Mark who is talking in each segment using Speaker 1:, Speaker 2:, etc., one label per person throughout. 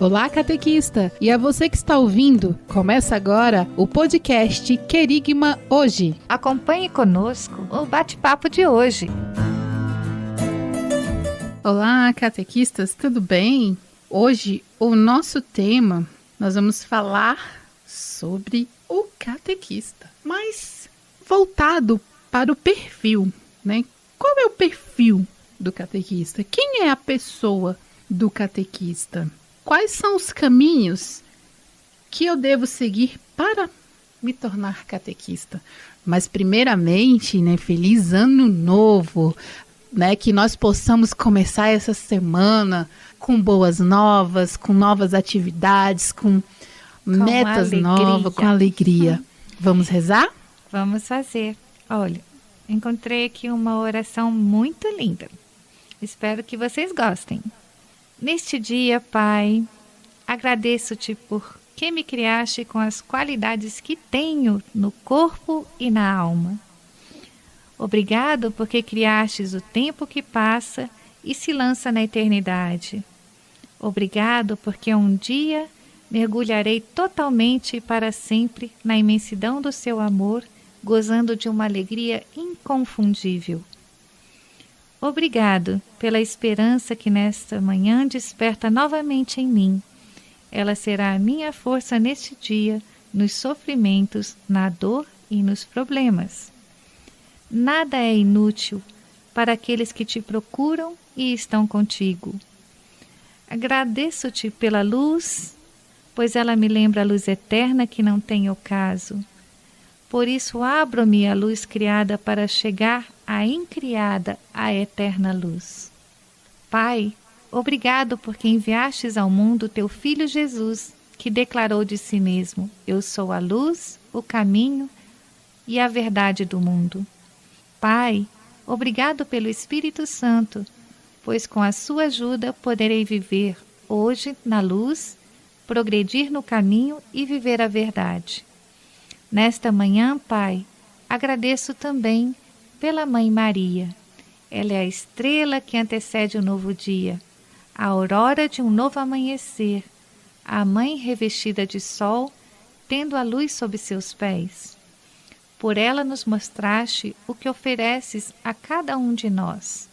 Speaker 1: Olá, catequista! E a você que está ouvindo, começa agora o podcast Querigma Hoje.
Speaker 2: Acompanhe conosco o bate-papo de hoje.
Speaker 1: Olá, catequistas, tudo bem? Hoje, o nosso tema, nós vamos falar sobre o catequista, mas voltado para o perfil, né? Qual é o perfil do catequista? Quem é a pessoa do catequista? Quais são os caminhos que eu devo seguir para me tornar catequista? Mas primeiramente, né, feliz ano novo, né, que nós possamos começar essa semana com boas novas, com novas atividades, com metas novas, com alegria. Vamos rezar?
Speaker 2: Vamos fazer. Olha, encontrei aqui uma oração muito linda. Espero que vocês gostem. Neste dia, Pai, agradeço-te por que me criaste com as qualidades que tenho no corpo e na alma. Obrigado porque criastes o tempo que passa e se lança na eternidade. Obrigado porque um dia mergulharei totalmente e para sempre na imensidão do seu amor, gozando de uma alegria inconfundível. Obrigado pela esperança que nesta manhã desperta novamente em mim. Ela será a minha força neste dia, nos sofrimentos, na dor e nos problemas. Nada é inútil para aqueles que te procuram e estão contigo. Agradeço-te pela luz, pois ela me lembra a luz eterna que não tem ocaso. Por isso abro-me à luz criada para chegar à incriada, à eterna luz. Pai, obrigado porque enviastes ao mundo teu Filho Jesus, que declarou de si mesmo: eu sou a luz, o caminho e a verdade do mundo. Pai, obrigado pelo Espírito Santo, pois com a sua ajuda poderei viver hoje na luz, progredir no caminho e viver a verdade. Nesta manhã, Pai, agradeço também pela Mãe Maria. Ela é a estrela que antecede o novo dia, a aurora de um novo amanhecer, a Mãe revestida de sol, tendo a luz sob seus pés. Por ela nos mostraste o que ofereces a cada um de nós.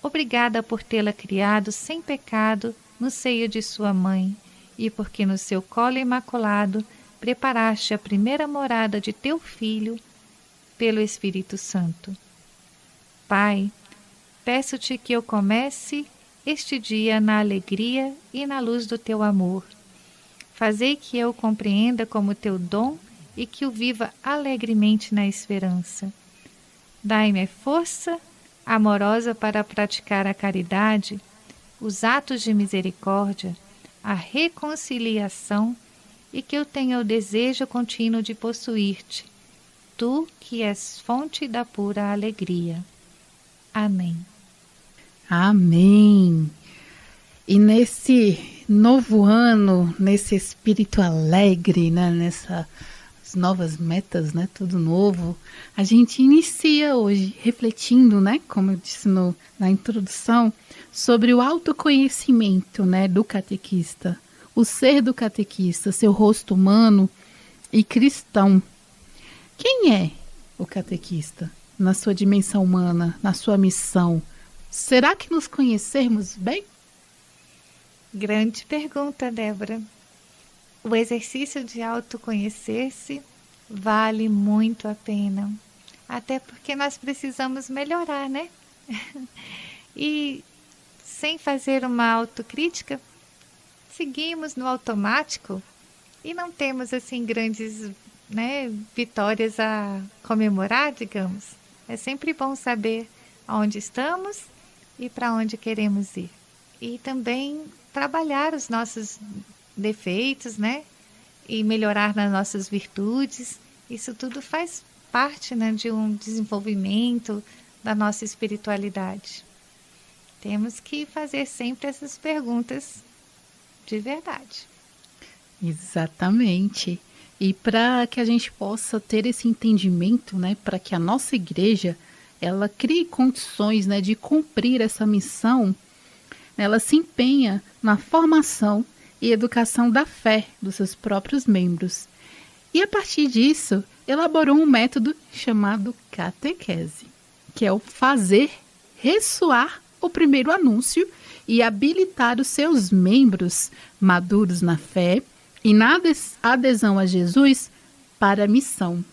Speaker 2: Obrigada por tê-la criado sem pecado no seio de sua mãe, e porque no seu colo imaculado preparaste a primeira morada de teu Filho pelo Espírito Santo. Pai, peço-te que eu comece este dia na alegria e na luz do teu amor. Fazei que eu o compreenda como teu dom e que o viva alegremente na esperança. Dai-me força amorosa para praticar a caridade, os atos de misericórdia, a reconciliação e que eu tenha o desejo contínuo de possuir-te, tu que és fonte da pura alegria. Amém.
Speaker 1: Amém. E nesse novo ano, nesse espírito alegre, né, nessas novas metas, né, tudo novo, a gente inicia hoje refletindo, né, como eu disse na introdução, sobre o autoconhecimento, né, do catequista, o ser do catequista, seu rosto humano e cristão. Quem é o catequista na sua dimensão humana, na sua missão? Será que nos conhecermos bem?
Speaker 2: Grande pergunta, Débora. O exercício de autoconhecer-se vale muito a pena. Até porque nós precisamos melhorar, né? E sem fazer uma autocrítica, seguimos no automático e não temos assim grandes, né, vitórias a comemorar, digamos. É sempre bom saber aonde estamos e para onde queremos ir. E também trabalhar os nossos defeitos, né? E melhorar nas nossas virtudes. Isso tudo faz parte, né, de um desenvolvimento da nossa espiritualidade. Temos que fazer sempre essas perguntas de verdade.
Speaker 1: Exatamente. E para que a gente possa ter esse entendimento, né, para que a nossa igreja ela crie condições, né, de cumprir essa missão, ela se empenha na formação e educação da fé dos seus próprios membros. E a partir disso, elaborou um método chamado catequese, que é o fazer ressoar o primeiro anúncio e habilitar os seus membros maduros na fé e na adesão a Jesus para a missão.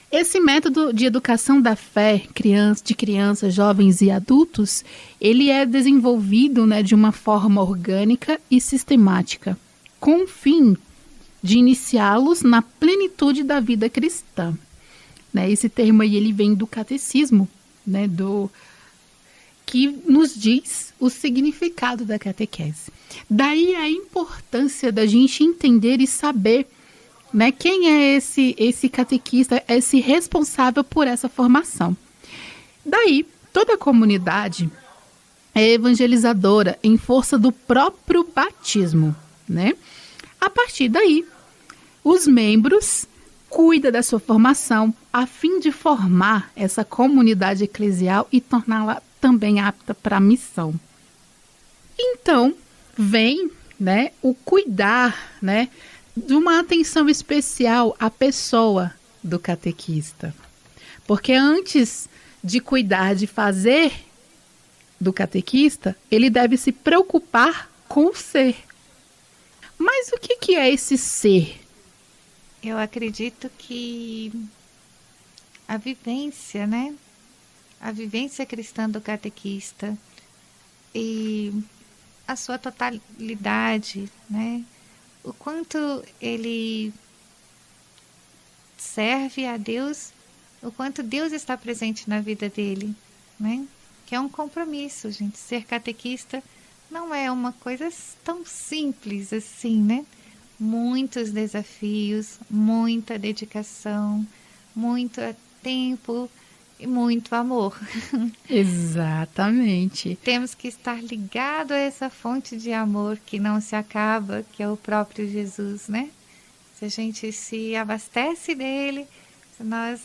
Speaker 1: Esse método de educação da fé de crianças, jovens e adultos, ele é desenvolvido, de uma forma orgânica e sistemática, com o fim de iniciá-los na plenitude da vida cristã. Esse termo aí ele vem do catecismo, que nos diz o significado da catequese. Daí a importância da gente entender e saber quem é esse catequista, esse responsável por essa formação. Daí, toda a comunidade é evangelizadora em força do próprio batismo, A partir daí, os membros cuidam da sua formação a fim de formar essa comunidade eclesial e torná-la também apta para a missão. Então, vem o cuidar, de uma atenção especial à pessoa do catequista. Porque antes de cuidar de fazer do catequista, ele deve se preocupar com o ser. Mas o que é esse ser?
Speaker 2: Eu acredito que a vivência, A vivência cristã do catequista e a sua totalidade, O quanto ele serve a Deus, o quanto Deus está presente na vida dele, Que é um compromisso, gente. Ser catequista não é uma coisa tão simples assim, Muitos desafios, muita dedicação, muito tempo e muito amor.
Speaker 1: Exatamente.
Speaker 2: Temos que estar ligado a essa fonte de amor que não se acaba, que é o próprio Jesus, Se a gente se abastece dele, nós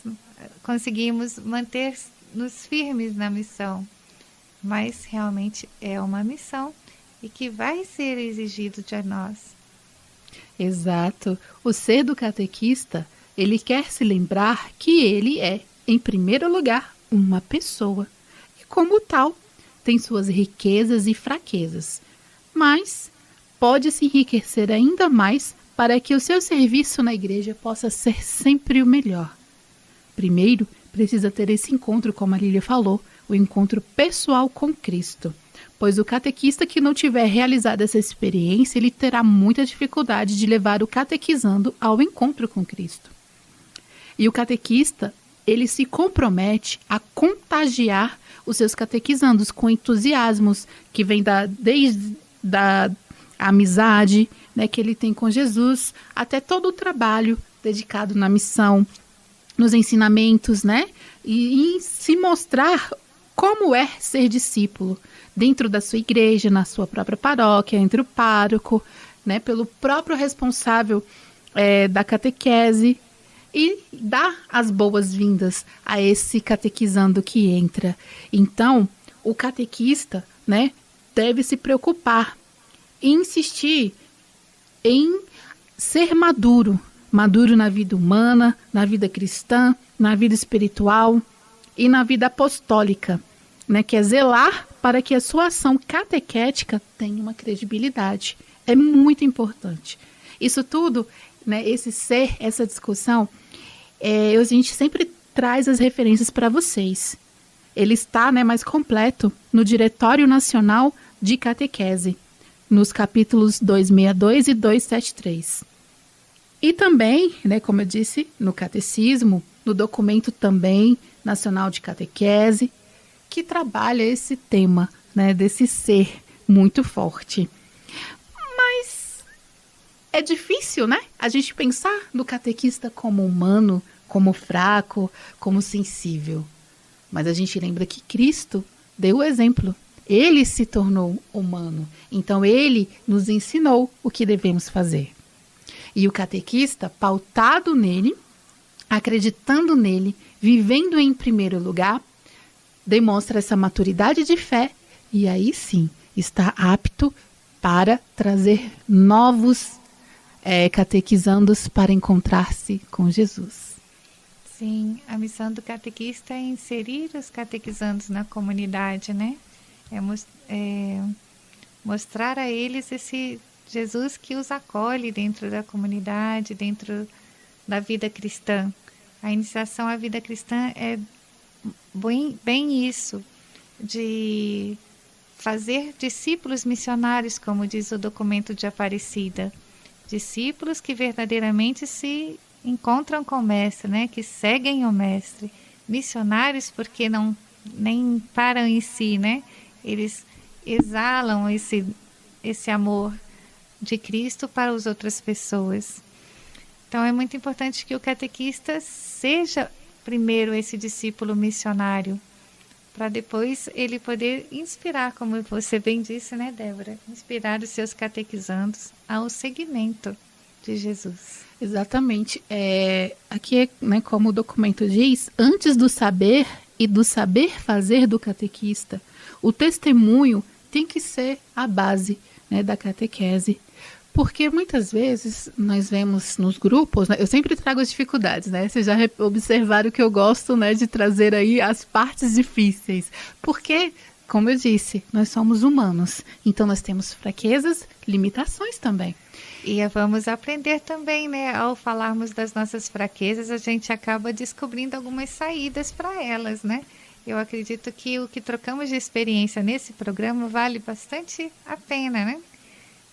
Speaker 2: conseguimos manter-nos firmes na missão. Mas realmente é uma missão e que vai ser exigido de nós.
Speaker 1: Exato. O ser do catequista, ele quer se lembrar que ele é, em primeiro lugar, uma pessoa. E como tal, tem suas riquezas e fraquezas. Mas pode se enriquecer ainda mais para que o seu serviço na igreja possa ser sempre o melhor. Primeiro, precisa ter esse encontro, como a Lília falou, o encontro pessoal com Cristo. Pois o catequista que não tiver realizado essa experiência, ele terá muita dificuldade de levar o catequizando ao encontro com Cristo. E o catequista, ele se compromete a contagiar os seus catequizandos com entusiasmos que vem desde da amizade que ele tem com Jesus, até todo o trabalho dedicado na missão, nos ensinamentos, e se mostrar como é ser discípulo dentro da sua igreja, na sua própria paróquia, entre o pároco, pelo próprio responsável da catequese, e dar as boas-vindas a esse catequizando que entra. Então, o catequista, deve se preocupar e insistir em ser maduro na vida humana, na vida cristã, na vida espiritual e na vida apostólica, que é zelar para que a sua ação catequética tenha uma credibilidade. É muito importante. Isso tudo, esse ser, essa discussão, a gente sempre traz as referências para vocês. Ele está mais completo no Diretório Nacional de Catequese, nos capítulos 262 e 273. E também, como eu disse, no Catecismo, no documento também nacional de catequese, que trabalha esse tema, desse ser muito forte. Mas é difícil, a gente pensar no catequista como humano, como fraco, como sensível. Mas a gente lembra que Cristo deu o exemplo. Ele se tornou humano. Então, ele nos ensinou o que devemos fazer. E o catequista, pautado nele, acreditando nele, vivendo em primeiro lugar, demonstra essa maturidade de fé e aí sim está apto para trazer novos catequizandos para encontrar-se com Jesus.
Speaker 2: Sim, a missão do catequista é inserir os catequizandos na comunidade, né? Mostrar a eles esse Jesus que os acolhe dentro da comunidade, dentro da vida cristã. A iniciação à vida cristã é bem isso, de fazer discípulos missionários, como diz o documento de Aparecida. Discípulos que verdadeiramente se encontram com o Mestre, né? Que seguem o Mestre. Missionários porque nem param em si, né? Eles exalam esse amor de Cristo para as outras pessoas. Então é muito importante que o catequista seja primeiro esse discípulo missionário, para depois ele poder inspirar, como você bem disse, né, Débora? Inspirar os seus catequizandos ao seguimento de Jesus.
Speaker 1: Exatamente. Aqui, né, como o documento diz, antes do saber e do saber fazer do catequista, o testemunho tem que ser a base, né, da catequese. Porque muitas vezes nós vemos nos grupos, né, eu sempre trago as dificuldades, né? Vocês já observaram que eu gosto, né, de trazer aí as partes difíceis. Porque, como eu disse, nós somos humanos. Então nós temos fraquezas, limitações também.
Speaker 2: E vamos aprender também, né? Ao falarmos das nossas fraquezas, a gente acaba descobrindo algumas saídas para elas, né? Eu acredito que o que trocamos de experiência nesse programa vale bastante a pena, né?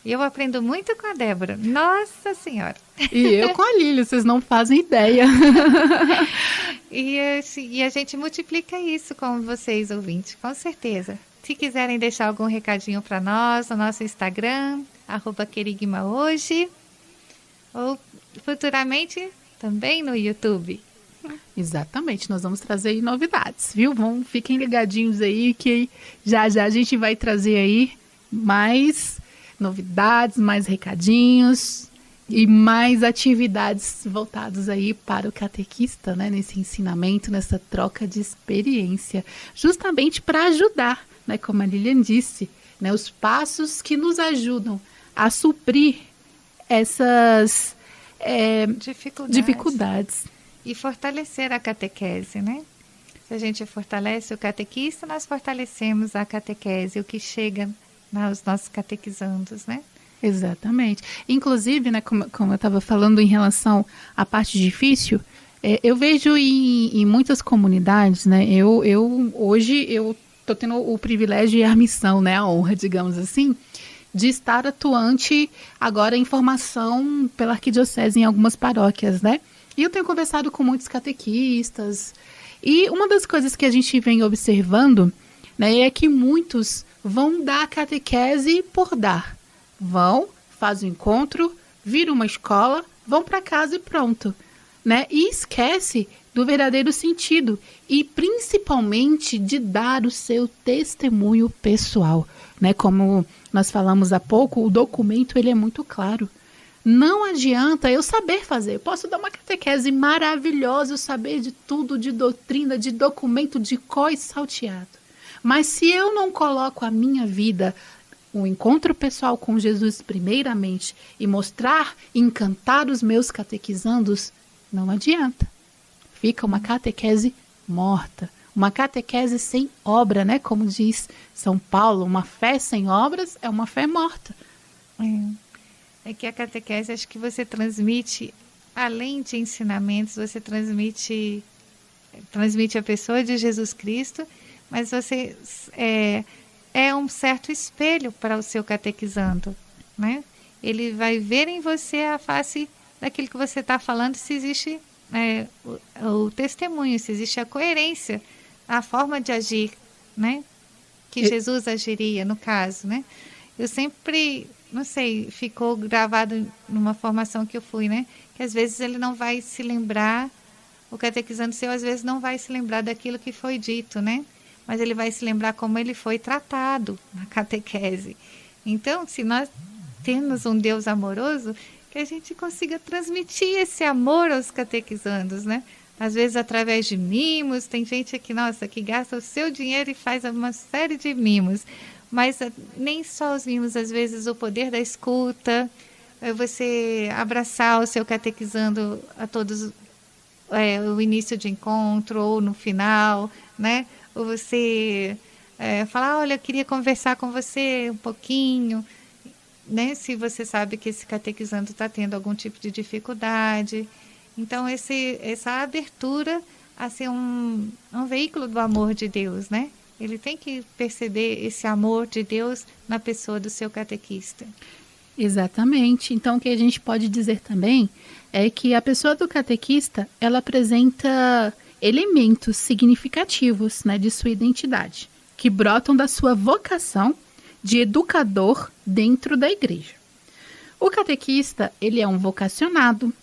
Speaker 2: Eu aprendo muito com a Débora. Nossa Senhora!
Speaker 1: E eu com a Lília, vocês não fazem ideia.
Speaker 2: E a gente multiplica isso com vocês, ouvintes, com certeza. Se quiserem deixar algum recadinho para nós, no nosso Instagram, @querigmahoje, ou futuramente também no YouTube.
Speaker 1: Exatamente, nós vamos trazer aí novidades, viu? Fiquem ligadinhos aí que já a gente vai trazer aí mais novidades, mais recadinhos e mais atividades voltadas aí para o catequista, né, nesse ensinamento, nessa troca de experiência, justamente para ajudar, né, como a Lilian disse, né, os passos que nos ajudam a suprir essas dificuldades.
Speaker 2: E fortalecer a catequese, né? Se a gente fortalece o catequista, nós fortalecemos a catequese, o que chega aos nossos catequizandos, né?
Speaker 1: Exatamente. Inclusive, né, como eu estava falando em relação à parte difícil, eu vejo em muitas comunidades, né, hoje eu estou tendo o privilégio e a missão, né, a honra, digamos assim, de estar atuante agora em formação pela arquidiocese em algumas paróquias, né? E eu tenho conversado com muitos catequistas, e uma das coisas que a gente vem observando, né, é que muitos vão dar catequese por dar. Fazem um encontro, viram uma escola, vão para casa e pronto, né? E esquece do verdadeiro sentido e principalmente de dar o seu testemunho pessoal, né? Como nós falamos há pouco, o documento ele é muito claro. Não adianta eu saber fazer. Eu posso dar uma catequese maravilhosa, eu saber de tudo, de doutrina, de documento, de cor e salteado. Mas se eu não coloco a minha vida, o encontro pessoal com Jesus primeiramente, e mostrar, encantar os meus catequizandos, não adianta. Fica uma catequese morta. Uma catequese sem obra, né? Como diz São Paulo, uma fé sem obras é uma fé morta.
Speaker 2: É que a catequese, acho que você transmite, além de ensinamentos, você transmite a pessoa de Jesus Cristo, mas você é um certo espelho para o seu catequizando, né? Ele vai ver em você a face daquilo que você está falando, se existe o testemunho, se existe a coerência, a forma de agir, né? Que Jesus agiria, no caso, né? Eu sempre, não sei, ficou gravado numa formação que eu fui, né? Que às vezes ele não vai se lembrar, o catequizando seu às vezes não vai se lembrar daquilo que foi dito, né? Mas ele vai se lembrar como ele foi tratado na catequese. Então, se nós temos um Deus amoroso, que a gente consiga transmitir esse amor aos catequizandos, né? Às vezes através de mimos, tem gente aqui, nossa, que gasta o seu dinheiro e faz uma série de mimos. mas nem só ouvimos, às vezes, o poder da escuta, você abraçar o seu catequizando a todos, o início de encontro ou no final, né? Ou você falar, olha, eu queria conversar com você um pouquinho, né? Se você sabe que esse catequizando está tendo algum tipo de dificuldade. Então, essa abertura a ser um veículo do amor de Deus, né? Ele tem que perceber esse amor de Deus na pessoa do seu catequista.
Speaker 1: Exatamente. Então, o que a gente pode dizer também é que a pessoa do catequista, ela apresenta elementos significativos, né, de sua identidade, que brotam da sua vocação de educador dentro da igreja. O catequista, ele é um vocacionado,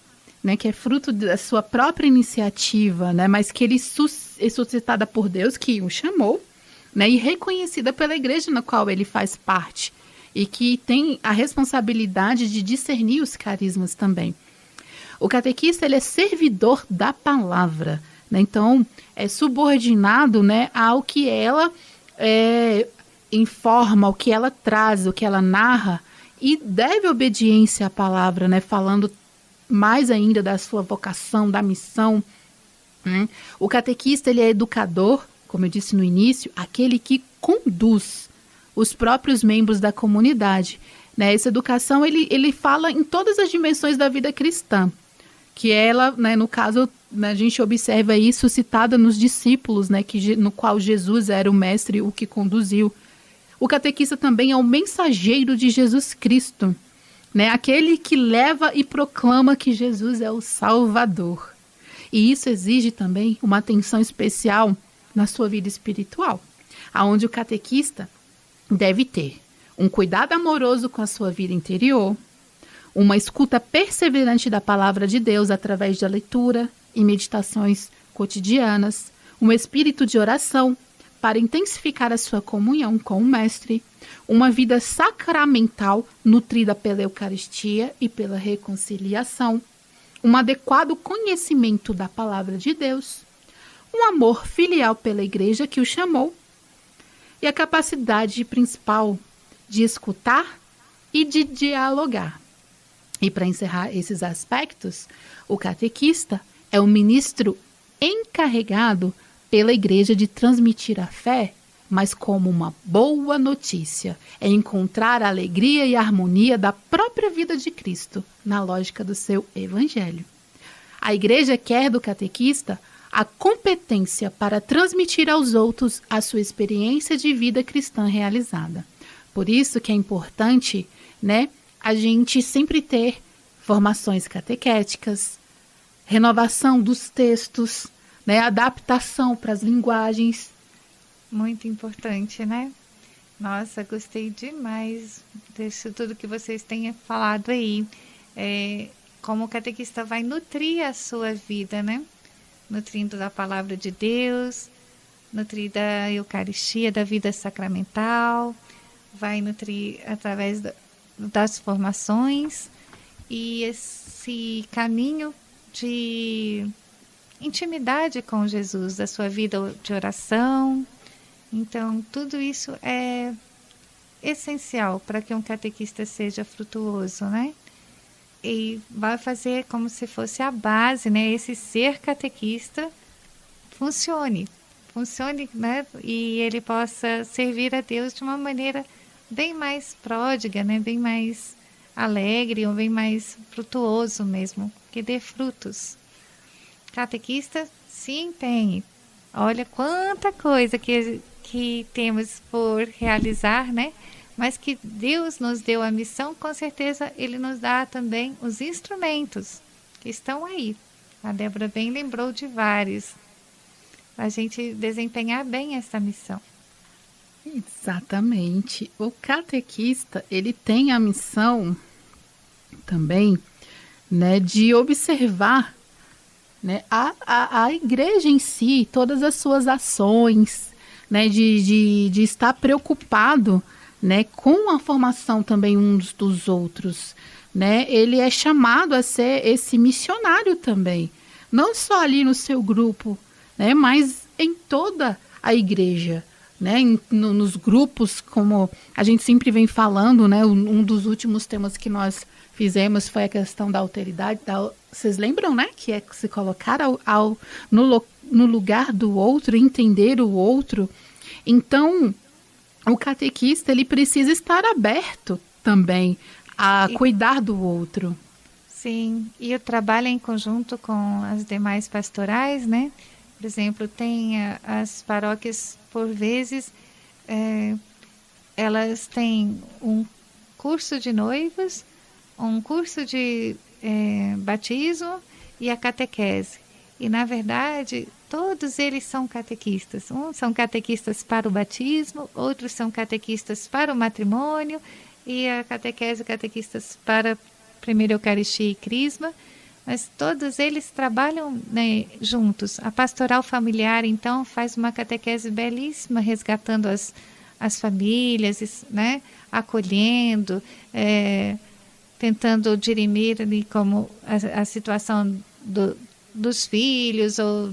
Speaker 1: né, que é fruto da sua própria iniciativa, né, mas que ele é suscitada por Deus, que o chamou, né, e reconhecida pela igreja na qual ele faz parte, e que tem a responsabilidade de discernir os carismas também. O catequista, ele é servidor da palavra, né, então é subordinado, né, ao que ela informa, o que ela traz, o que ela narra, e deve obediência à palavra, né, falando mais ainda da sua vocação, da missão. O catequista, ele é educador, como eu disse no início, aquele que conduz os próprios membros da comunidade, né? Essa educação, ele fala em todas as dimensões da vida cristã, que ela, né, no caso, né, a gente observa isso citada nos discípulos, né, no qual Jesus era o mestre, o que conduziu. O catequista também é o mensageiro de Jesus Cristo, né, aquele que leva e proclama que Jesus é o Salvador. E isso exige também uma atenção especial na sua vida espiritual, aonde o catequista deve ter um cuidado amoroso com a sua vida interior, uma escuta perseverante da palavra de Deus através da leitura e meditações cotidianas, um espírito de oração para intensificar a sua comunhão com o Mestre, uma vida sacramental nutrida pela Eucaristia e pela reconciliação, um adequado conhecimento da palavra de Deus, um amor filial pela igreja que o chamou, e a capacidade principal de escutar e de dialogar. E para encerrar esses aspectos, o catequista é o ministro encarregado pela igreja de transmitir a fé, mas como uma boa notícia, é encontrar a alegria e a harmonia da própria vida de Cristo, na lógica do seu evangelho. A igreja quer do catequista a competência para transmitir aos outros a sua experiência de vida cristã realizada. Por isso que é importante, né, a gente sempre ter formações catequéticas, renovação dos textos, né, adaptação para as linguagens.
Speaker 2: Muito importante, né? Nossa, gostei demais disso tudo que vocês têm falado aí. Como o catequista vai nutrir a sua vida, né? Nutrindo da palavra de Deus, nutrir da Eucaristia, da vida sacramental, vai nutrir através das formações e esse caminho de intimidade com Jesus, da sua vida de oração. Então, tudo isso é essencial para que um catequista seja frutuoso, né? E vai fazer como se fosse a base, né? Esse ser catequista funcione, né? E ele possa servir a Deus de uma maneira bem mais pródiga, né? Bem mais alegre ou bem mais frutuoso mesmo, que dê frutos. Catequista, se empenhe. Olha quanta coisa que temos por realizar, né? Mas que Deus nos deu a missão, com certeza Ele nos dá também os instrumentos que estão aí. A Débora bem lembrou de vários, para a gente desempenhar bem essa missão.
Speaker 1: Exatamente. O catequista, ele tem a missão também, né, de observar, né, a igreja em si, todas as suas ações, né, de estar preocupado, né, com a formação também uns dos outros, né? Ele é chamado a ser esse missionário também, não só ali no seu grupo, né, mas em toda a igreja, né, nos grupos, como a gente sempre vem falando, né, um dos últimos temas que nós fizemos foi a questão da alteridade. Vocês lembram, né, que é se colocar no lugar do outro, entender o outro. Então, o catequista, ele precisa estar aberto também a cuidar do outro.
Speaker 2: Sim, e o trabalho em conjunto com as demais pastorais, né? Por exemplo, tem as paróquias, por vezes, elas têm um curso de noivos, um curso de batismo e a catequese. E, na verdade, todos eles são catequistas. Uns são catequistas para o batismo, outros são catequistas para o matrimônio, e a catequese, catequistas para primeira Eucaristia e Crisma. Mas todos eles trabalham, né, juntos. A pastoral familiar, então, faz uma catequese belíssima, resgatando as famílias, né, acolhendo, tentando dirimir ali, como a situação dos filhos ou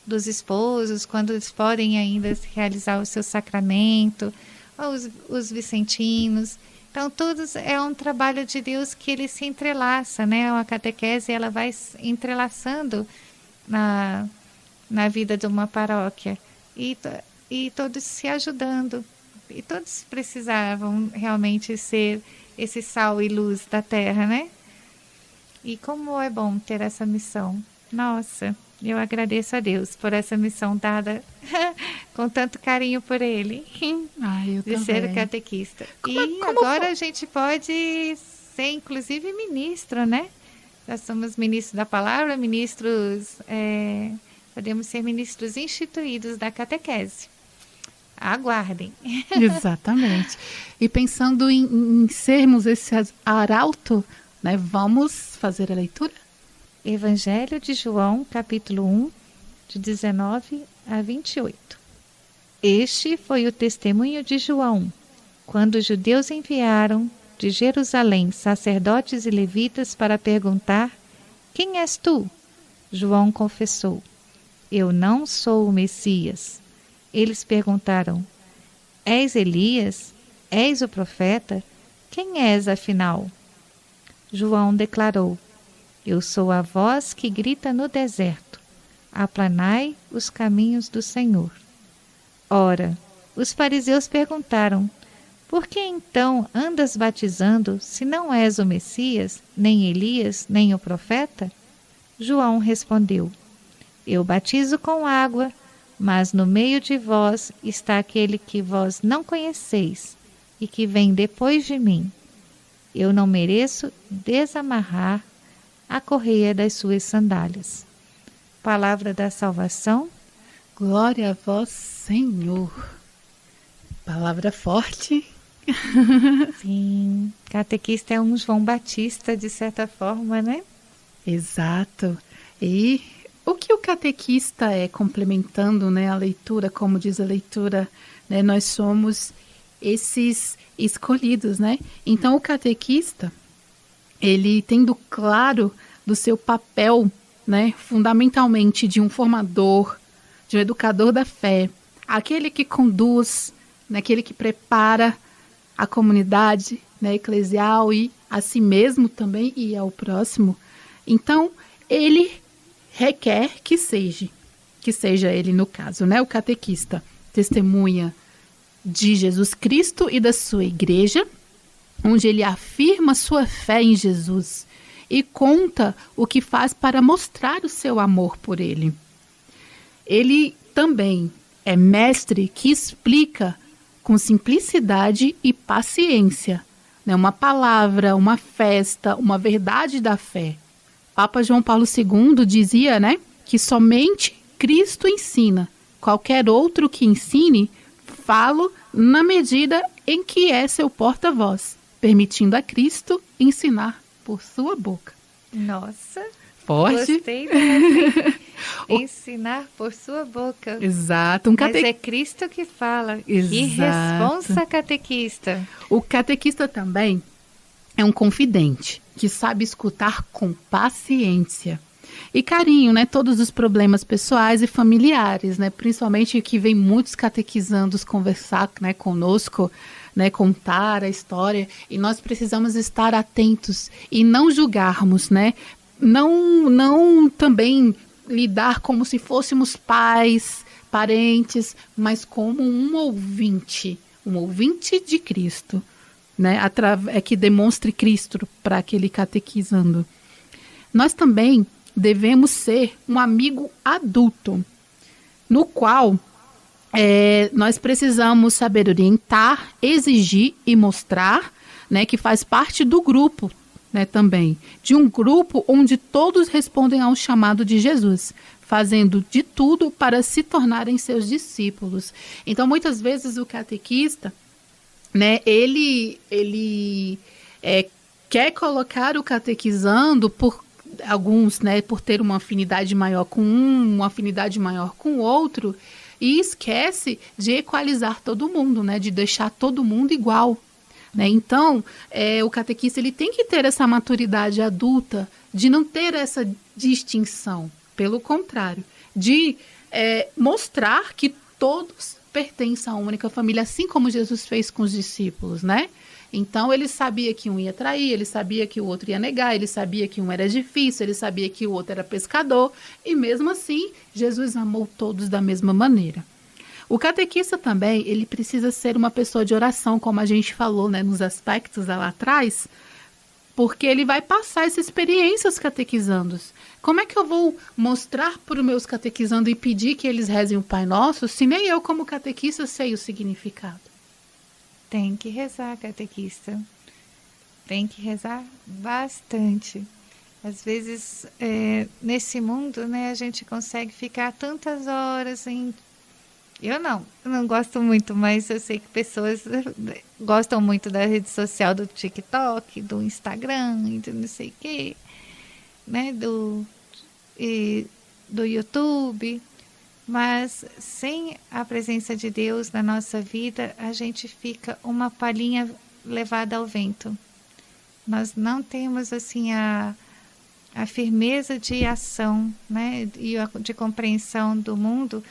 Speaker 2: dos esposos, quando eles podem ainda realizar o seu sacramento, ou os vicentinos. Então, todos é um trabalho de Deus que ele se entrelaça, né? A catequese, ela vai entrelaçando na vida de uma paróquia. E todos se ajudando. E todos precisavam realmente ser esse sal e luz da terra, né? E como é bom ter essa missão. Nossa, eu agradeço a Deus por essa missão dada com tanto carinho por ele, de ser catequista. Como agora a gente pode ser, inclusive, ministro, né? Nós somos ministros da palavra, ministros, podemos ser ministros instituídos da catequese. Aguardem.
Speaker 1: Exatamente. E pensando em sermos esse arauto, né, vamos fazer a leitura?
Speaker 2: Evangelho de João, capítulo 1, de 19 a 28. Este foi o testemunho de João, quando os judeus enviaram de Jerusalém sacerdotes e levitas para perguntar: quem és tu? João confessou: eu não sou o Messias. Eles perguntaram: és Elias? És o profeta? Quem és, afinal? João declarou: eu sou a voz que grita no deserto: aplanai os caminhos do Senhor. Ora, os fariseus perguntaram: por que então andas batizando, se não és o Messias, nem Elias, nem o profeta? João respondeu: eu batizo com água, mas no meio de vós está aquele que vós não conheceis e que vem depois de mim. Eu não mereço desamarrar a correia das suas sandálias. Palavra da salvação.
Speaker 1: Glória a vós, Senhor. Palavra forte.
Speaker 2: Sim, catequista é um João Batista, de certa forma, né?
Speaker 1: Exato. E o que o catequista é, complementando, né, a leitura, como diz a leitura, né, nós somos esses escolhidos, né? Então, o catequista, ele tendo claro do seu papel, né, fundamentalmente de um formador, de um educador da fé, aquele que conduz, né, aquele que prepara a comunidade, né, eclesial e a si mesmo também e ao próximo. Então, ele requer que seja ele no caso, né, o catequista, testemunha de Jesus Cristo e da sua igreja, onde ele afirma sua fé em Jesus e conta o que faz para mostrar o seu amor por ele. Ele também é mestre que explica com simplicidade e paciência, né, uma palavra, uma festa, uma verdade da fé. Papa João Paulo II dizia, né, que somente Cristo ensina. Qualquer outro que ensine, falo na medida em que é seu porta-voz, permitindo a Cristo ensinar por sua boca.
Speaker 2: Nossa,
Speaker 1: forte.
Speaker 2: Gostei dessa. Ensinar por sua boca.
Speaker 1: Exato.
Speaker 2: Mas é Cristo que fala.
Speaker 1: Exato.
Speaker 2: Que responsa, catequista.
Speaker 1: O catequista também é um confidente que sabe escutar com paciência. E carinho, né? Todos os problemas pessoais e familiares, né? Principalmente que vem muitos catequizandos conversar, né, conosco, né, contar a história, e nós precisamos estar atentos e não julgarmos, né? Não também lidar como se fôssemos pais, parentes, mas como um ouvinte de Cristo, né? Que demonstre Cristo para aquele catequizando. Nós também devemos ser um amigo adulto, no qual nós precisamos saber orientar, exigir e mostrar, né, que faz parte do grupo, né, também, de um grupo onde todos respondem ao chamado de Jesus, fazendo de tudo para se tornarem seus discípulos. Então, muitas vezes o catequista, né, ele quer colocar o catequizando por alguns, né, por ter uma afinidade maior com um, uma afinidade maior com o outro, e esquece de equalizar todo mundo, né, de deixar todo mundo igual, né? Então, o catequista ele tem que ter essa maturidade adulta de não ter essa distinção, pelo contrário, de mostrar que todos pertencem a uma única família, assim como Jesus fez com os discípulos, né? Então, ele sabia que um ia trair, ele sabia que o outro ia negar, ele sabia que um era difícil, ele sabia que o outro era pescador, e mesmo assim, Jesus amou todos da mesma maneira. O catequista também, ele precisa ser uma pessoa de oração, como a gente falou, né, nos aspectos lá atrás, porque ele vai passar essa experiência aos catequizandos. Como é que eu vou mostrar para os meus catequizandos e pedir que eles rezem o Pai Nosso, se nem eu, como catequista, sei o significado?
Speaker 2: Tem que rezar, catequista. Tem que rezar bastante. Às vezes, nesse mundo, né, a gente consegue ficar tantas horas em... Eu não gosto muito, mas eu sei que pessoas gostam muito da rede social, do TikTok, do Instagram, e do não sei o quê, né, do YouTube. Mas sem a presença de Deus na nossa vida, a gente fica uma palhinha levada ao vento. Nós não temos assim a firmeza de ação, né, e de compreensão do mundo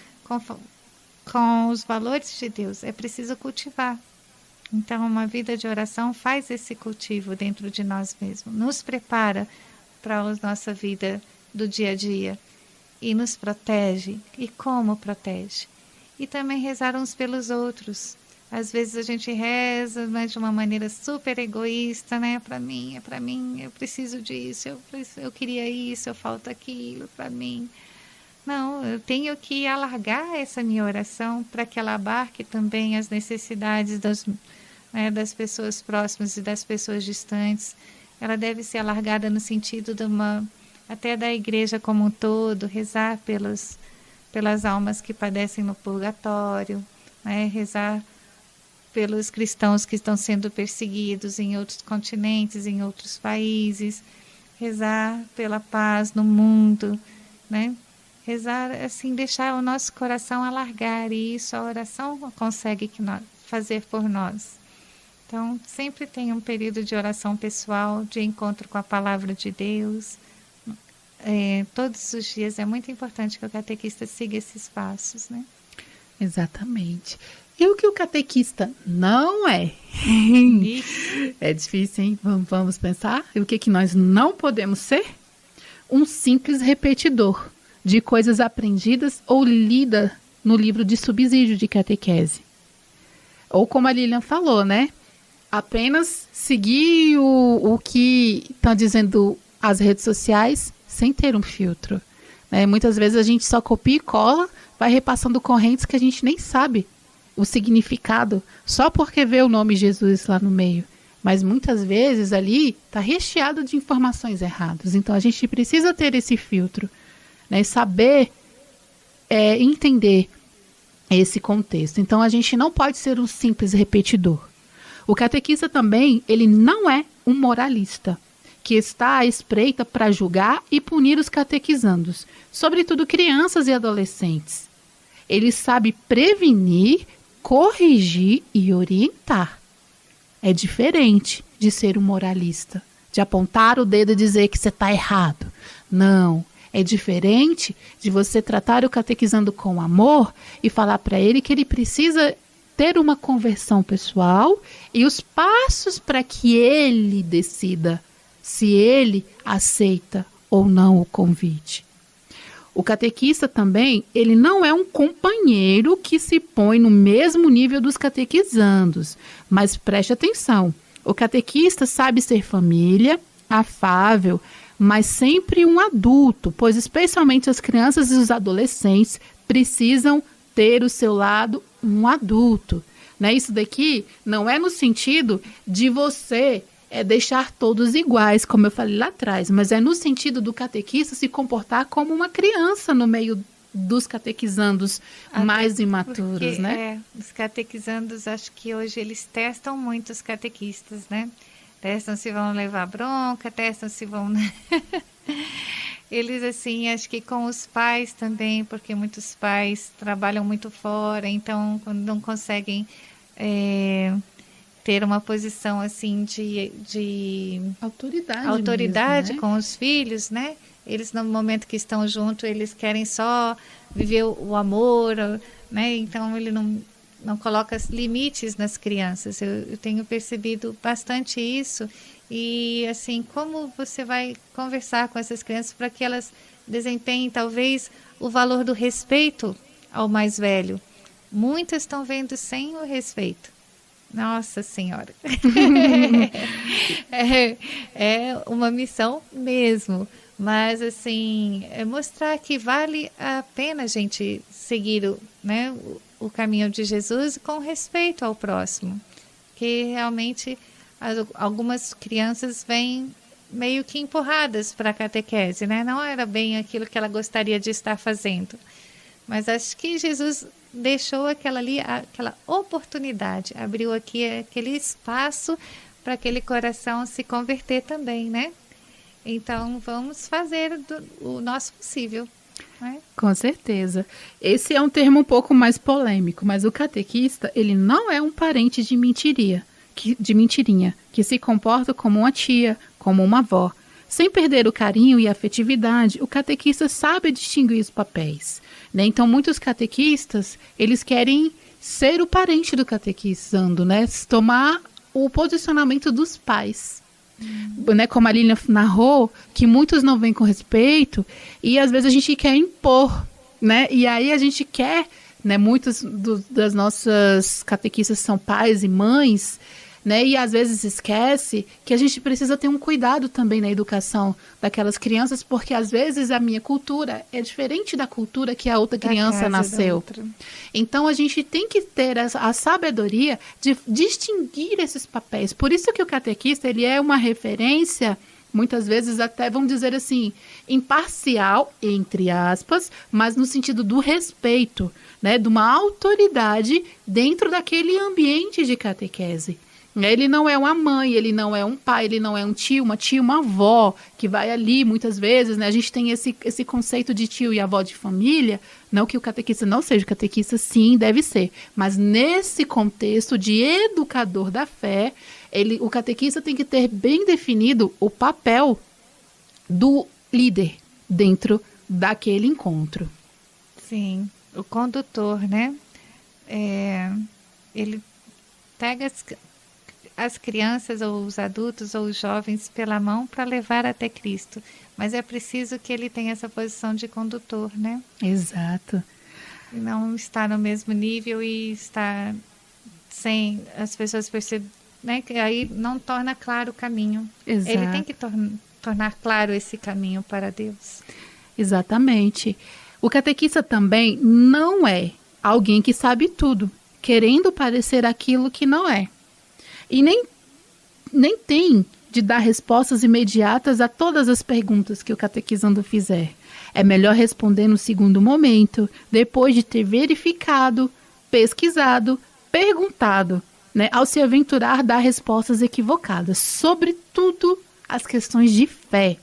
Speaker 2: com os valores de Deus. É preciso cultivar. Então, uma vida de oração faz esse cultivo dentro de nós mesmos, nos prepara para a nossa vida do dia a dia. E nos protege. E como protege? E também rezar uns pelos outros. Às vezes a gente reza, mas de uma maneira super egoísta, né? Para mim, eu preciso disso, eu queria isso, eu falta aquilo para mim. Não, eu tenho que alargar essa minha oração para que ela abarque também as necessidades das pessoas próximas e das pessoas distantes. Ela deve ser alargada no sentido até da igreja como um todo, rezar pelas almas que padecem no purgatório, né? Rezar pelos cristãos que estão sendo perseguidos em outros continentes, em outros países, rezar pela paz no mundo, né? Rezar, assim, deixar o nosso coração alargar, e isso a oração consegue fazer por nós. Então, sempre tem um período de oração pessoal, de encontro com a palavra de Deus. Todos os dias é muito importante que o catequista siga esses passos, né?
Speaker 1: Exatamente. E o que o catequista não é? É difícil, hein? Vamos pensar. E o que nós não podemos ser? Um simples repetidor de coisas aprendidas ou lidas no livro de subsídio de catequese. Ou como a Lilian falou, né? Apenas seguir o que estão dizendo as redes sociais sem ter um filtro, né? Muitas vezes a gente só copia e cola, vai repassando correntes que a gente nem sabe o significado, só porque vê o nome Jesus lá no meio. Mas muitas vezes ali está recheado de informações erradas. Então a gente precisa ter esse filtro, né? Saber entender esse contexto. Então a gente não pode ser um simples repetidor. O catequista também, ele não é um moralista que está à espreita para julgar e punir os catequizandos, sobretudo crianças e adolescentes. Ele sabe prevenir, corrigir e orientar. É diferente de ser um moralista, de apontar o dedo e dizer que você está errado. Não, É diferente de você tratar o catequizando com amor e falar para ele que ele precisa ter uma conversão pessoal e os passos para que ele decida se ele aceita ou não o convite. O catequista também, ele não é um companheiro que se põe no mesmo nível dos catequizandos, mas preste atenção, o catequista sabe ser família, afável, mas sempre um adulto, pois especialmente as crianças e os adolescentes precisam ter o seu lado um adulto. Né? Isso daqui não é no sentido de você deixar todos iguais, como eu falei lá atrás, mas é no sentido do catequista se comportar como uma criança no meio dos catequizandos mais imaturos,
Speaker 2: porque,
Speaker 1: né?
Speaker 2: Os catequizandos, acho que hoje eles testam muito os catequistas, né? Testam se vão levar bronca, testam se vão... Eles, assim, acho que com os pais também, porque muitos pais trabalham muito fora, então quando não conseguem ter uma posição, assim, de autoridade
Speaker 1: mesmo, né?
Speaker 2: com os filhos, né? Eles, no momento que estão juntos, eles querem só viver o amor, né? Então, ele não coloca limites nas crianças. Eu tenho percebido bastante isso. E, assim, como você vai conversar com essas crianças para que elas desempenhem, talvez, o valor do respeito ao mais velho? Muitas estão vendo sem o respeito. Nossa Senhora! é uma missão mesmo. Mas, assim, é mostrar que vale a pena a gente seguir o caminho de Jesus com respeito ao próximo. Que realmente algumas crianças vêm meio que empurradas para a catequese, né? Não era bem aquilo que ela gostaria de estar fazendo. Mas acho que Jesus deixou aquela oportunidade, abriu aqui aquele espaço para aquele coração se converter também, né? Então, vamos fazer o nosso possível. Né?
Speaker 1: Com certeza. Esse é um termo um pouco mais polêmico, mas o catequista, ele não é um parente de mentirinha, que se comporta como uma tia, como uma avó. Sem perder o carinho e a afetividade, o catequista sabe distinguir os papéis. Né? Então, muitos catequistas, eles querem ser o parente do catequizando, né? Tomar o posicionamento dos pais. Né, como a Lilian narrou, que muitos não vêm com respeito e às vezes a gente quer impor, né? E aí a gente quer, né? Muitos das nossas catequistas são pais e mães, né? E às vezes esquece que a gente precisa ter um cuidado também na educação daquelas crianças, porque às vezes a minha cultura é diferente da cultura que a outra criança nasceu. Então a gente tem que ter a sabedoria de distinguir esses papéis. Por isso que o catequista, ele é uma referência, muitas vezes até, vamos dizer assim, imparcial, entre aspas, mas no sentido do respeito, né? De uma autoridade dentro daquele ambiente de catequese. Ele não é uma mãe, ele não é um pai, ele não é um tio, uma tia, uma avó, que vai ali muitas vezes, né? A gente tem esse conceito de tio e avó de família, não que o catequista não seja, o catequista sim, deve ser, mas nesse contexto de educador da fé, o catequista tem que ter bem definido o papel do líder dentro daquele encontro.
Speaker 2: Sim, o condutor, né? Ele pega as crianças ou os adultos ou os jovens pela mão para levar até Cristo. Mas é preciso que ele tenha essa posição de condutor, né?
Speaker 1: Exato.
Speaker 2: Não estar no mesmo nível e estar sem as pessoas perceberem, né? Que aí não torna claro o caminho.
Speaker 1: Exato.
Speaker 2: Ele tem que tornar claro esse caminho para Deus.
Speaker 1: Exatamente. O catequista também não é alguém que sabe tudo, querendo parecer aquilo que não é. E nem tem de dar respostas imediatas a todas as perguntas que o catequizando fizer. É melhor responder no segundo momento, depois de ter verificado, pesquisado, perguntado, né, ao se aventurar a dar respostas equivocadas, sobretudo as questões de fé.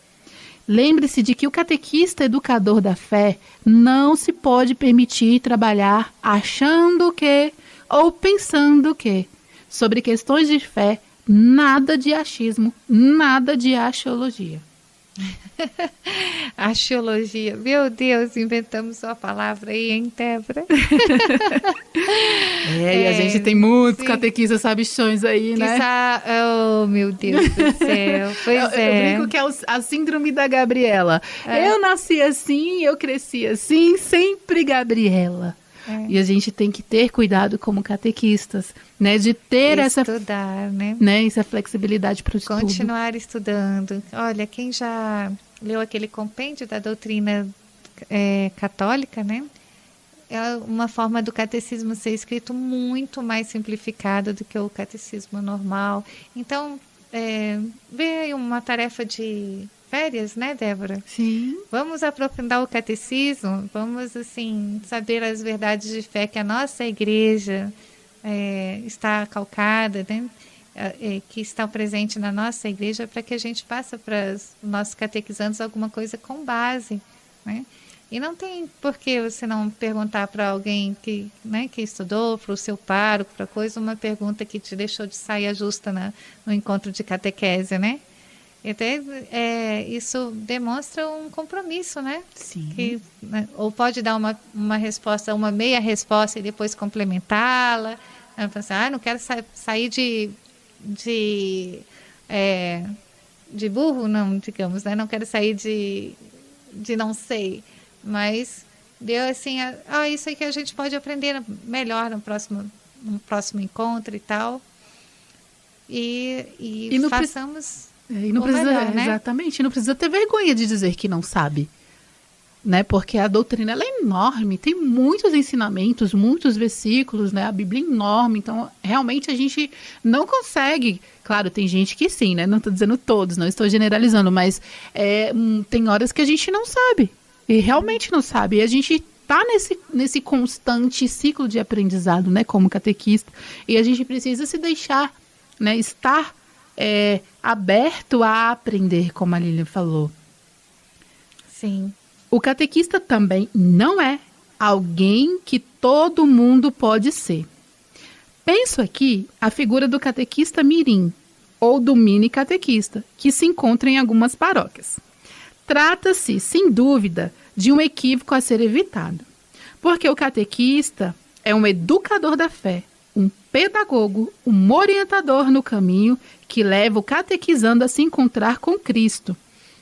Speaker 1: Lembre-se de que o catequista educador da fé não se pode permitir trabalhar achando que ou pensando que. Sobre questões de fé, nada de achismo, nada de axiologia.
Speaker 2: Axiologia. Meu Deus, inventamos uma palavra aí, hein, Débora?
Speaker 1: E a gente tem muitos
Speaker 2: sim.
Speaker 1: catequistas sabichões aí, né?
Speaker 2: Oh, meu Deus do céu. Pois
Speaker 1: eu brinco que é a síndrome da Gabriela. Eu nasci assim, eu cresci assim, sempre Gabriela. E a gente tem que ter cuidado como catequistas, né? De ter
Speaker 2: estudar,
Speaker 1: essa flexibilidade para o estudo.
Speaker 2: Continuar estudando. Olha, quem já leu aquele compêndio da doutrina católica, né? É uma forma do catecismo ser escrito muito mais simplificado do que o catecismo normal. Então, vê aí uma tarefa de férias, né, Débora?
Speaker 1: Sim.
Speaker 2: Vamos aprofundar o catecismo, vamos, assim, saber as verdades de fé que a nossa igreja está calcada, né? Que estão presentes na nossa igreja, para que a gente passe para os nossos catequizandos alguma coisa com base, né? E não tem por que você não perguntar para alguém que estudou, para o seu pároco, para coisa, uma pergunta que te deixou de saia justa no encontro de catequese, né? Até, isso demonstra um compromisso, né?
Speaker 1: Sim.
Speaker 2: Ou pode dar uma resposta, uma meia resposta e depois complementá-la. Não quero sair de burro, não, digamos, né? Não quero sair de não sei. Mas deu assim, isso aí que a gente pode aprender melhor no próximo encontro e tal. E façamos...
Speaker 1: E não precisa,
Speaker 2: melhor, né?
Speaker 1: Exatamente, não precisa ter vergonha de dizer que não sabe, né? Porque a doutrina ela é enorme, tem muitos ensinamentos, muitos versículos, né? A Bíblia é enorme, então realmente a gente não consegue. Claro, tem gente que sim, né? Não estou dizendo todos, não estou generalizando, mas tem horas que a gente não sabe, e realmente não sabe, e a gente está nesse constante ciclo de aprendizado, né? Como catequista, e a gente precisa se deixar, né? Estar aberto a aprender, como a Lilian falou.
Speaker 2: Sim.
Speaker 1: O catequista também não é alguém que todo mundo pode ser. Penso aqui a figura do catequista mirim, ou do mini catequista, que se encontra em algumas paróquias. Trata-se, sem dúvida, de um equívoco a ser evitado, porque o catequista é um educador da fé, um pedagogo, um orientador no caminho que leva o catequizando a se encontrar com Cristo,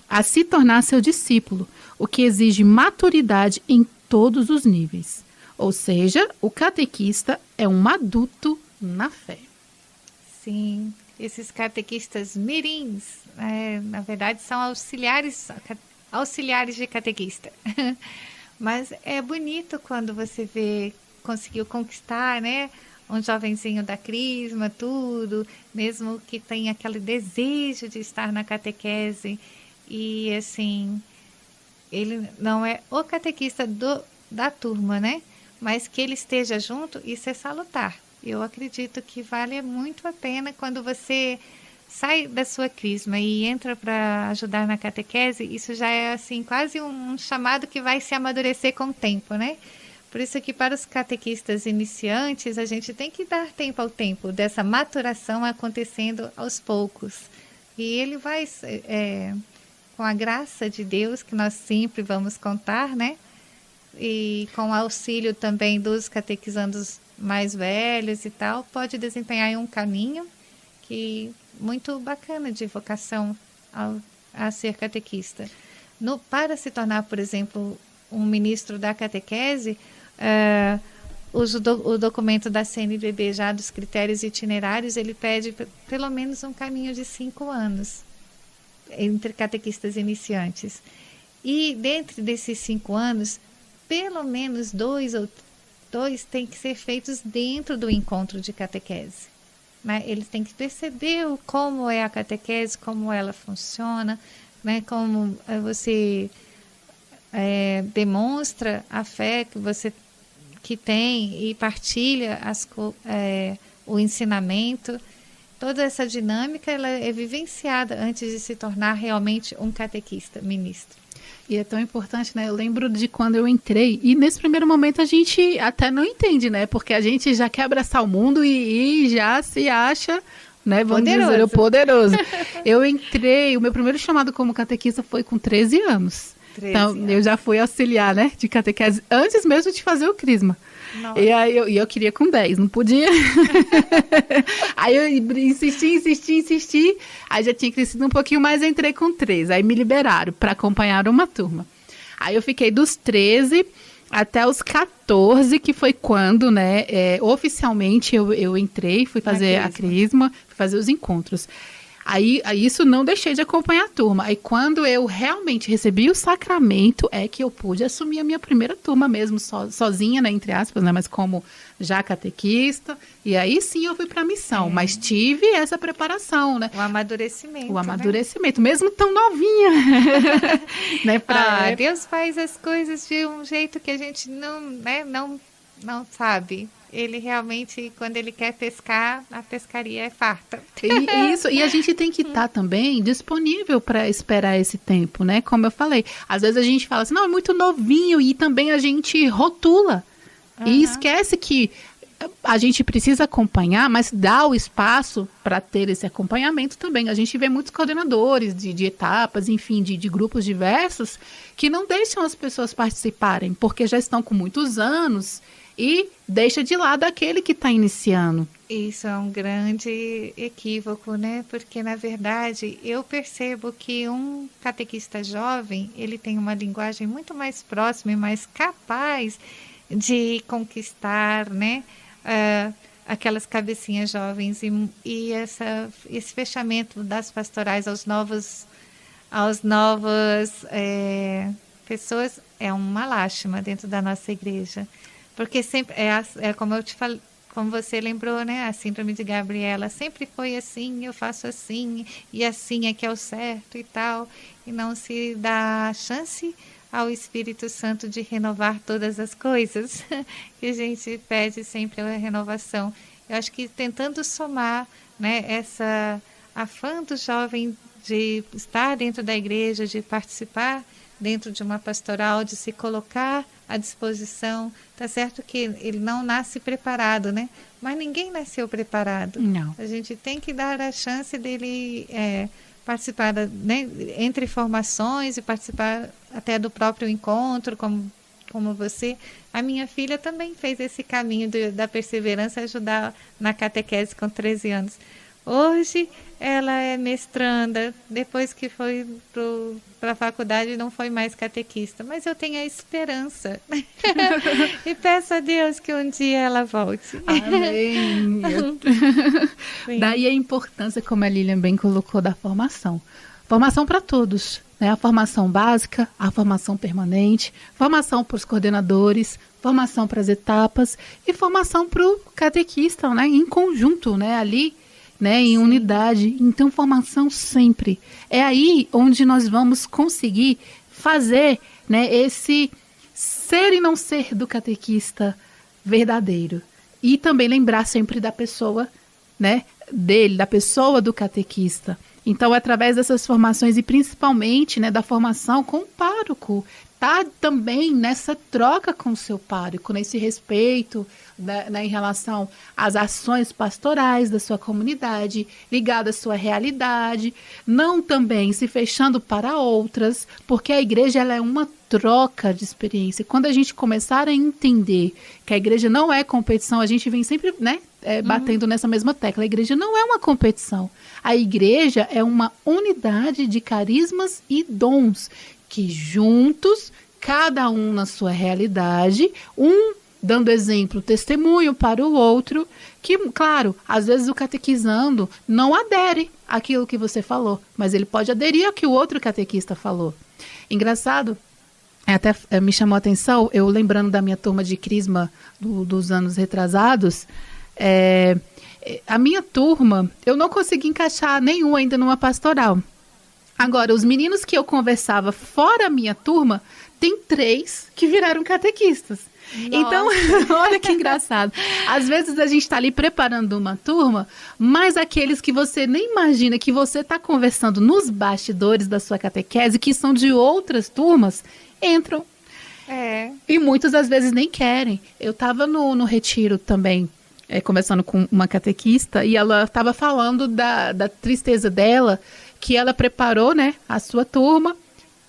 Speaker 1: a se tornar seu discípulo, o que exige maturidade em todos os níveis. Ou seja, o catequista é um adulto na fé.
Speaker 2: Sim, esses catequistas mirins, na verdade, são auxiliares de catequista. Mas é bonito quando você conseguiu conquistar, né? Um jovenzinho da crisma, tudo, mesmo que tenha aquele desejo de estar na catequese. E, assim, ele não é o catequista da turma, né? Mas que ele esteja junto, isso é salutar. Eu acredito que vale muito a pena quando você sai da sua crisma e entra para ajudar na catequese. Isso já é, assim, quase um chamado que vai se amadurecer com o tempo, né? Por isso que para os catequistas iniciantes, a gente tem que dar tempo ao tempo dessa maturação acontecendo aos poucos. E ele vai, com a graça de Deus, que nós sempre vamos contar, né? E com o auxílio também dos catequizandos mais velhos e tal, pode desempenhar um caminho muito bacana de vocação a ser catequista. Para se tornar, por exemplo, um ministro da catequese, o documento da CNBB, já dos critérios itinerários, ele pede pelo menos um caminho de 5 anos entre catequistas iniciantes. E dentro desses 5 anos, pelo menos 2 têm que ser feitos dentro do encontro de catequese. Né? Eles têm que perceber como é a catequese, como ela funciona, né? Como você demonstra a fé que tem e partilha o ensinamento. Toda essa dinâmica ela é vivenciada antes de se tornar realmente um catequista, ministro.
Speaker 1: E é tão importante, né? Eu lembro de quando eu entrei, e nesse primeiro momento a gente até não entende, né? Porque a gente já quer abraçar o mundo e já se acha, né? Vamos dizer, o poderoso. Eu entrei, o meu primeiro chamado como catequista foi com 13 anos. 13 então, anos. Eu já fui auxiliar, né, de catequese antes mesmo de fazer o crisma. Nossa. E aí eu queria com 10, não podia. Aí eu insisti. Aí já tinha crescido um pouquinho mais, entrei com 13. Aí me liberaram para acompanhar uma turma. Aí eu fiquei dos 13 até os 14, que foi quando, né, oficialmente eu entrei, fui fazer a crisma, fui fazer os encontros. Aí isso não deixei de acompanhar a turma. Aí quando eu realmente recebi o sacramento, é que eu pude assumir a minha primeira turma mesmo, sozinha, né, entre aspas, né, mas como já catequista. E aí sim eu fui para a missão, mas tive essa preparação, né?
Speaker 2: O amadurecimento.
Speaker 1: O amadurecimento, né? Mesmo tão novinha. Né,
Speaker 2: Deus faz as coisas de um jeito que a gente não sabe. Ele realmente, quando ele quer pescar, a pescaria é farta.
Speaker 1: E a gente tem que estar também disponível para esperar esse tempo, né? Como eu falei, às vezes a gente fala assim, não, é muito novinho, e também a gente rotula. E esquece que a gente precisa acompanhar, mas dá o espaço para ter esse acompanhamento também. A gente vê muitos coordenadores de etapas, enfim, de grupos diversos, que não deixam as pessoas participarem, porque já estão com muitos anos e deixa de lado aquele que está iniciando.
Speaker 2: Isso é um grande equívoco, né? Porque, na verdade, eu percebo que um catequista jovem, ele tem uma linguagem muito mais próxima e mais capaz de conquistar, né? Aquelas cabecinhas jovens e esse fechamento das pastorais aos novas pessoas é uma lástima dentro da nossa igreja. Porque sempre, como eu te falei, como você lembrou, né? A síndrome de Gabriela sempre foi assim, eu faço assim, e assim é que é o certo e tal. E não se dá chance ao Espírito Santo de renovar todas as coisas, que a gente pede sempre a renovação. Eu acho que tentando somar, né, essa afã do jovem de estar dentro da igreja, de participar dentro de uma pastoral, de se colocar à disposição. Tá certo que ele não nasce preparado, né? Mas ninguém nasceu preparado.
Speaker 1: Não.
Speaker 2: A gente tem que dar a chance dele participar, né, entre formações e participar até do próprio encontro, como você. A minha filha também fez esse caminho da perseverança, ajudar na catequese com 13 anos. Hoje ela é mestranda, depois que foi para a faculdade não foi mais catequista, mas eu tenho a esperança e peço a Deus que um dia ela volte.
Speaker 1: Amém. Daí a importância, como a Lilian bem colocou, da formação. Formação para todos, né? A formação básica, a formação permanente, formação para os coordenadores, formação para as etapas e formação para o catequista, né? Em conjunto, né? Ali, né, em unidade. Então, formação sempre. É aí onde nós vamos conseguir fazer, né, esse ser e não ser do catequista verdadeiro. E também lembrar sempre da pessoa, né, da pessoa do catequista. Então, através dessas formações e principalmente, né, da formação com o pároco, tá também nessa troca com o seu pároco, nesse respeito, né, em relação às ações pastorais da sua comunidade, ligada à sua realidade, não também se fechando para outras, porque a igreja ela é uma troca de experiência. Quando a gente começar a entender que a igreja não é competição, a gente vem sempre, né, batendo nessa mesma tecla. A igreja não é uma competição. A igreja é uma unidade de carismas e dons que juntos, cada um na sua realidade, dando exemplo, testemunho para o outro, que, claro, às vezes o catequizando não adere àquilo que você falou, mas ele pode aderir ao que o outro catequista falou. Engraçado, até me chamou a atenção, eu lembrando da minha turma de crisma dos anos retrasados, a minha turma, eu não consegui encaixar nenhum ainda numa pastoral. Agora, os meninos que eu conversava fora a minha turma, tem 3 que viraram catequistas. Nossa. Então, olha que engraçado. Às vezes a gente está ali preparando uma turma, mas aqueles que você nem imagina que você está conversando nos bastidores da sua catequese, que são de outras turmas, entram. E muitos às vezes nem querem. Eu estava no retiro também, conversando com uma catequista, e ela estava falando da tristeza dela, que ela preparou, né, a sua turma,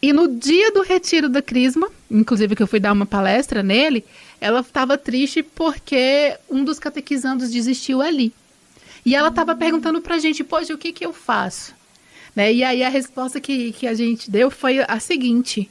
Speaker 1: e no dia do retiro da Crisma, inclusive que eu fui dar uma palestra nele, ela estava triste porque um dos catequizandos desistiu ali. E ela estava perguntando pra gente, poxa, o que eu faço? Né? E aí a resposta que a gente deu foi a seguinte: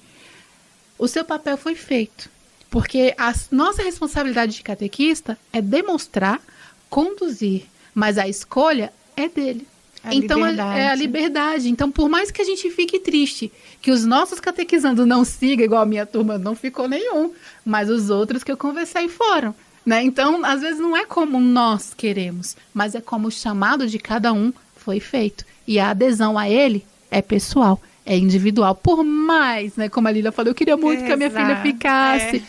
Speaker 1: o seu papel foi feito. Porque a nossa responsabilidade de catequista é demonstrar, conduzir, mas a escolha é dele. Então é a liberdade. Então, por mais que a gente fique triste, que os nossos catequizandos não sigam, igual a minha turma não ficou nenhum, mas os outros que eu conversei foram. Né? Então, às vezes não é como nós queremos, mas é como o chamado de cada um foi feito. E a adesão a ele é pessoal, é individual. Por mais, né, como a Lília falou, eu queria muito que a minha filha ficasse.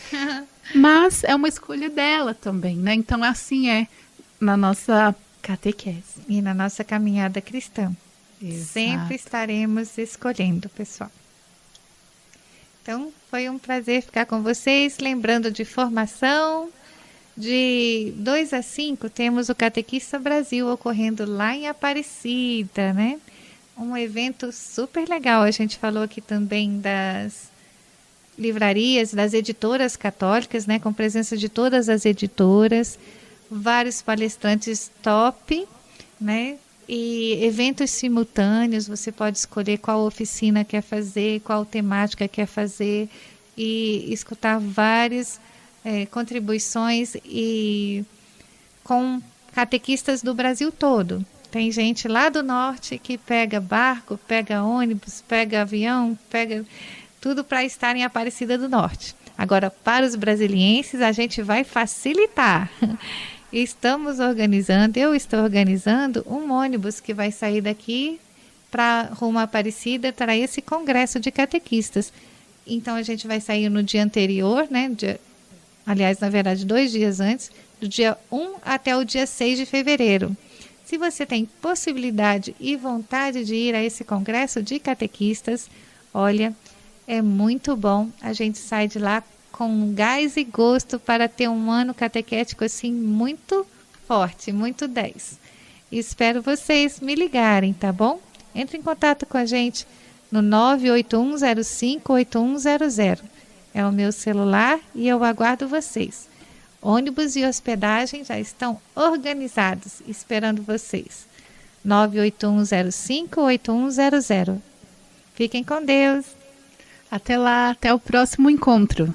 Speaker 1: Mas é uma escolha dela também, né? Então, assim é na nossa catequese.
Speaker 2: E na nossa caminhada cristã.
Speaker 1: Exato.
Speaker 2: Sempre estaremos escolhendo, pessoal. Então, foi um prazer ficar com vocês. Lembrando de formação, de 2 a 5, temos o Catequista Brasil ocorrendo lá em Aparecida, né? Um evento super legal. A gente falou aqui também das livrarias, das editoras católicas, né? Com presença de todas as editoras, vários palestrantes top, né? E eventos simultâneos, você pode escolher qual oficina quer fazer, qual temática quer fazer e escutar várias contribuições e com catequistas do Brasil todo. Tem gente lá do norte que pega barco, pega ônibus, pega avião, pega tudo para estar em Aparecida do Norte. Agora, para os brasilienses, a gente vai facilitar. Eu estou organizando um ônibus que vai sair daqui para rumo a Aparecida para esse congresso de catequistas. Então, a gente vai sair no dia anterior, né? Aliás, na verdade, 2 dias antes, do dia 1 até o dia 6 de fevereiro. Se você tem possibilidade e vontade de ir a esse congresso de catequistas, olha, é muito bom. A gente sai de lá com gás e gosto para ter um ano catequético assim muito forte, muito 10. Espero vocês me ligarem, tá bom? Entre em contato com a gente no 981058100. É o meu celular e eu aguardo vocês. Ônibus e hospedagem já estão organizados, esperando vocês. 981058100. Fiquem com Deus.
Speaker 1: Até lá, até o próximo encontro.